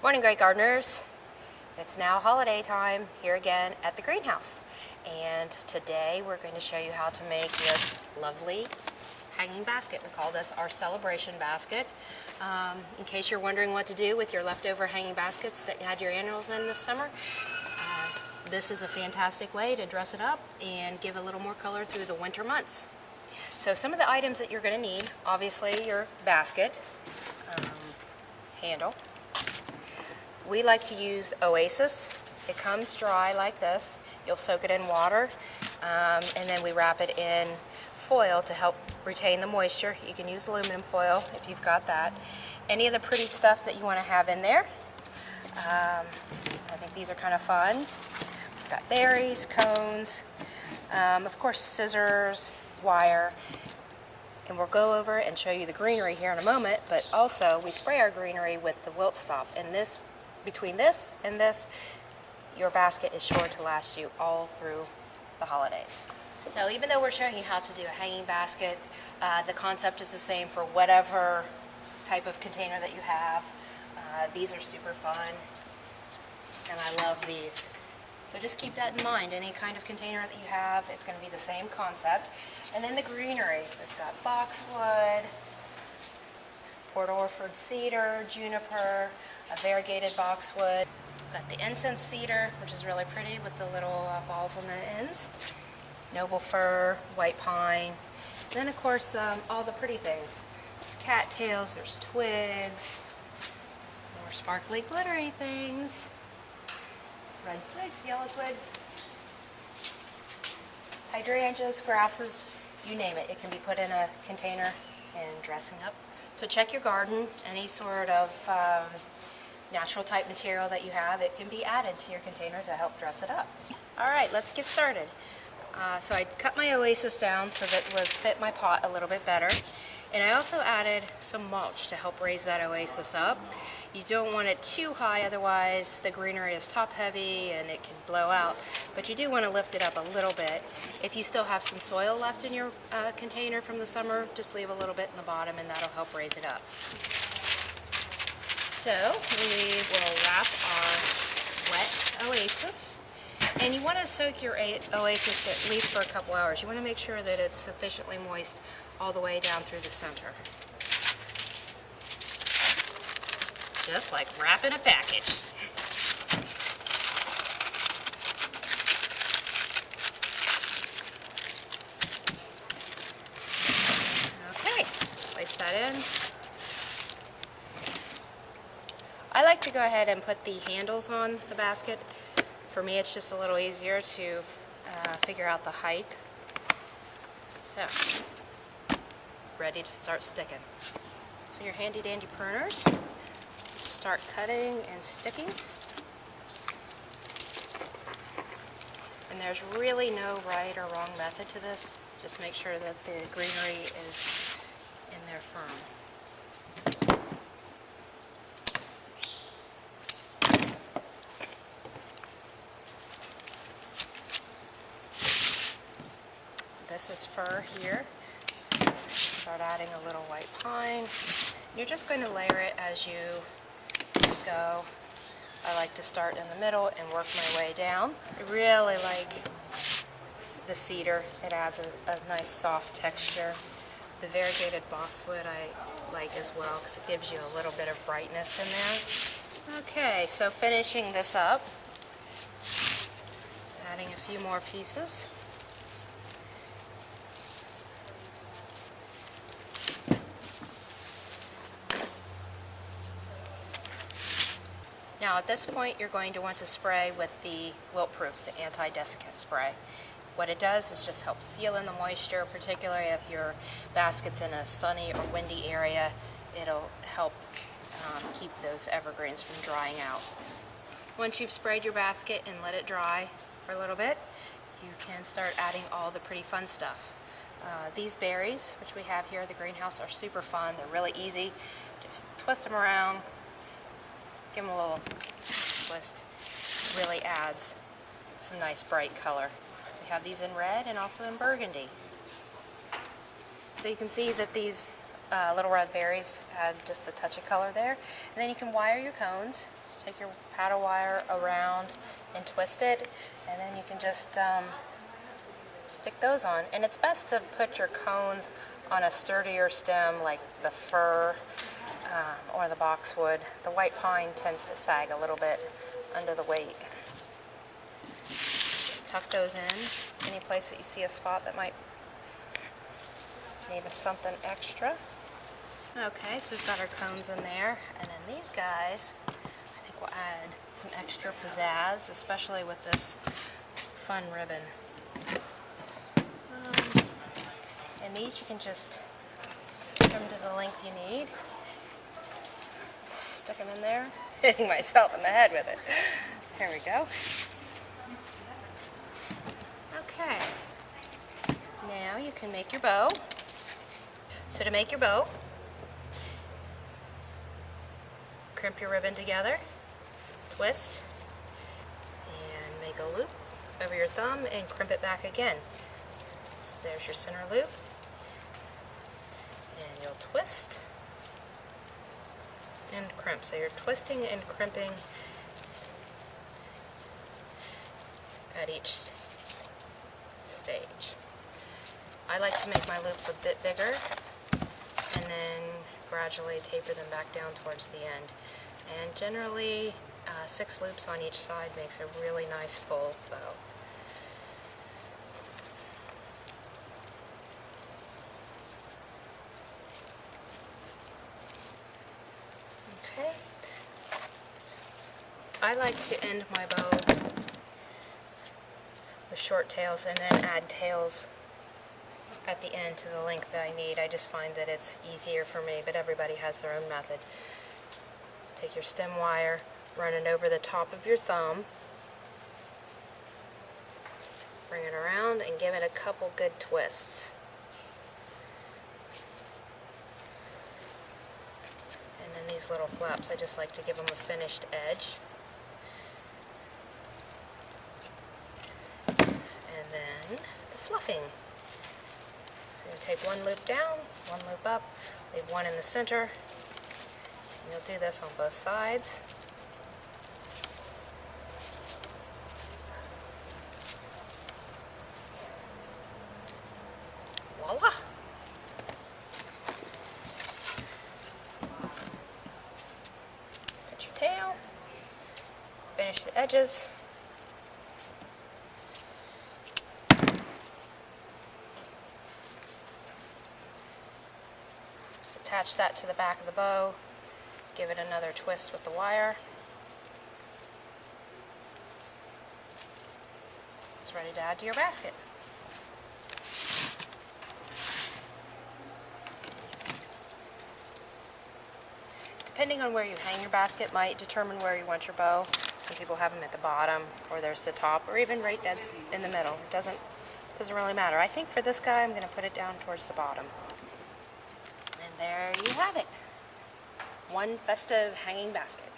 Morning, great gardeners. It's now holiday time here again at the greenhouse, and today we're going to show you how to make this lovely hanging basket. We call this our celebration basket. In case you're wondering what to do with your leftover hanging baskets that you had your annuals in this summer, this is a fantastic way to dress it up and give a little more color through the winter months. So some of the items that you're going to need, obviously your basket, handle. We like to use Oasis. It comes dry like this. You'll soak it in water, and then we wrap it in foil to help retain the moisture. You can use aluminum foil if you've got that. Any of the pretty stuff that you want to have in there. I think these are kind of fun. We've got berries, cones, of course scissors, wire, and we'll go over and show you the greenery here in a moment, but also we spray our greenery with the wilt stop, and this, between this and this, your basket is sure to last you all through the holidays. So even though we're showing you how to do a hanging basket, the concept is the same for whatever type of container that you have. These are super fun, and I love these. So just keep that in mind. Any kind of container that you have, it's going to be the same concept. And then the greenery. We've got boxwood, Port Orford cedar, juniper, a variegated boxwood. We've got the incense cedar, which is really pretty with the little balls on the ends. Noble fir, white pine. And then of course all the pretty things. There's cattails, there's twigs, more sparkly glittery things. Red twigs, yellow twigs, hydrangeas, grasses, you name it. It can be put in a container and dressing up. So check your garden. Any sort of natural type material that you have, it can be added to your container to help dress it up. All right, let's get started. So I cut my Oasis down so that it would fit my pot a little bit better. And I also added some mulch to help raise that Oasis up. You don't want it too high, otherwise the greenery is top heavy and it can blow out. But you do want to lift it up a little bit. If you still have some soil left in your container from the summer, just leave a little bit in the bottom and that'll help raise it up. So we will wrap our wet Oasis. And you want to soak your Oasis at least for a couple hours. You want to make sure that it's sufficiently moist all the way down through the center. Just like wrapping a package. Okay, place that in. I like to go ahead and put the handles on the basket. For me, it's just a little easier to figure out the height. So, ready to start sticking. So your handy dandy pruners, start cutting and sticking. And there's really no right or wrong method to this. Just make sure that the greenery is in there firm. This is fir here. Start adding a little white pine. You're just going to layer it as you go. I like to start in the middle and work my way down. I really like the cedar. It adds a nice soft texture. The variegated boxwood I like as well because it gives you a little bit of brightness in there. Okay, so finishing this up, adding a few more pieces. Now at this point you're going to want to spray with the wilt-proof, the anti-desiccant spray. What it does is just help seal in the moisture, particularly if your basket's in a sunny or windy area. It'll help keep those evergreens from drying out. Once you've sprayed your basket and let it dry for a little bit, you can start adding all the pretty fun stuff. These berries, which we have here at the greenhouse, are super fun. They're really easy. Just twist them around. Give them a little twist. It really adds some nice bright color. We have these in red and also in burgundy. So you can see that these little red berries add just a touch of color there. And then you can wire your cones. Just take your paddle wire around and twist it, and then you can just stick those on. And it's best to put your cones on a sturdier stem like the fir or the boxwood. The white pine tends to sag a little bit under the weight. Just tuck those in. Any place that you see a spot that might need something extra. Okay, so we've got our cones in there, and then these guys, I think we'll add some extra pizzazz, especially with this fun ribbon. And these you can just trim to the length you need. Stick them in there. Hitting myself in the head with it. There we go. Okay. Now you can make your bow. So to make your bow, crimp your ribbon together, twist, and make a loop over your thumb and crimp it back again. So there's your center loop, and you'll twist and crimp. So you're twisting and crimping at each stage. I like to make my loops a bit bigger and then gradually taper them back down towards the end. And generally 6 loops on each side makes a really nice full bow. Okay. I like to end my bow with short tails and then add tails at the end to the length that I need. I just find that it's easier for me, but everybody has their own method. Take your stem wire, run it over the top of your thumb, bring it around and give it a couple good twists. And then these little flaps, I just like to give them a finished edge. And then the fluffing. So you take one loop down, one loop up, leave one in the center, and you'll do this on both sides. Voila! Put your tail, finish the edges. Attach that to the back of the bow, give it another twist with the wire. It's ready to add to your basket. Depending on where you hang your basket might determine where you want your bow. Some people have them at the bottom, or there's the top, or even right dead in the middle. It doesn't really matter. I think for this guy I'm going to put it down towards the bottom. There you have it. One festive hanging basket.